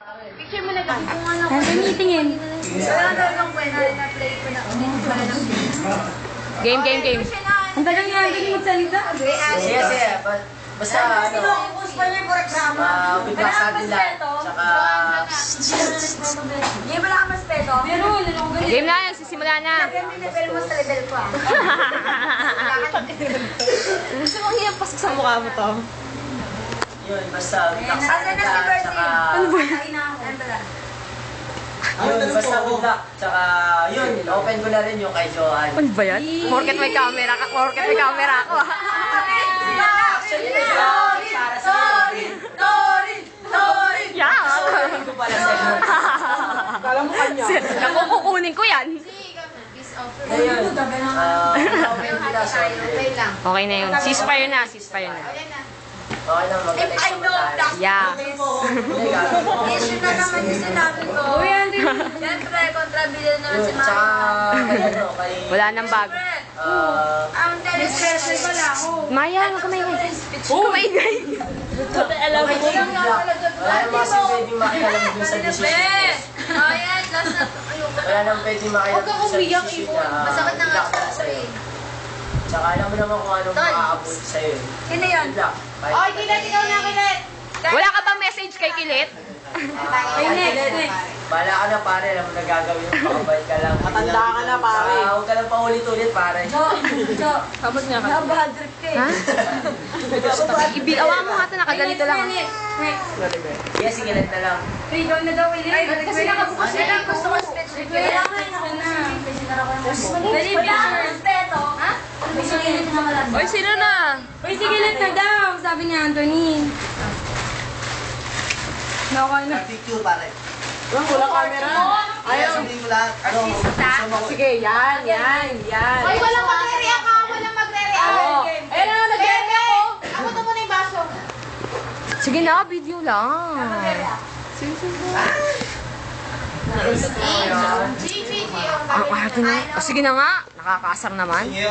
Picture mo na gabi kung ano. Anthony, tingin. Wala talagang kwenta na play ko na. Game. Ang tagal nga Anthony magsalita. Sige. Basta ano, bigla sa nila. Tsaka... Game wala ka mas peto. Meron, game na, sisimula na. Lagyan mo yung level mo sa level ko ah. Gusto mong hiyapasok sa mukha mo to. Yun, basta bigla sa Asan na nila. si Bertie? Tsaka... Ano ba yan? Ano ba yan? Yun, basta bigla. Tsaka yun, open ko na rin yung kay Joanne. Ano ba yan? Porket may camera ka, porket may camera ako. Actually, para sa Yeah! Hindi ko pala sa'yo. Kala mo kanya. Naku, kukunin ko yan. Ayun, open ko na, sorry. Wait lang. Okay na yun. Ceasefire na. Okay lang, magaling sa mataas. Yeah. Issue na naman yung sinabi ko. Uy, Anthony. Siyempre, kontrabida naman Yun, si tsaka Mama. kay... Wala nang bag. Ang telestressor ko lang ako. Maya, kumaingay. Kumaingay. Alam mo, wala naman kasi pwedeng makialam dun sa decision. Ayan, last na. Ayoko. Wala naman pwedeng makialam dun sa decision na Masakit na nga bigla ka na sa'yo. Tsaka alam mo naman kung anong Tol. makakabuti sa'yo. Sino yun? Bigla. Oy, Kilet, ikaw na, Kilet. Wala ka bang message kay Kilit? Next. Bala ka na pare, alam mo na gagawin yung pakabait ka lang. Matanda ka na, pare. Huwag ka lang paulit-ulit pare. Sabot niya ka. Bad trip ka eh. Ha? Awa mo nga ito, nakaganito lang. Sige, sige lang na lang. Ikaw na daw, Kilet. Ay, kasi nakabukas na lang. Gusto ko speech with Kilet. Dali, picture. Respeto. Ha? Gusto Kilet na malam. Oy, sino na? Uy, si Kilit na daw, sabi ni Anthony. Nakakal na. Picture pare. Walang camera. Ayaw, sabihin ko lahat. Sige, yan. Ay, walang magre-react ka. Walang magre-react. Ayun na, nag-game ako. Ako to muna yung baso. Sige na, video lang. G. Ang arte na. Sige na nga, nakakasar naman. Eh,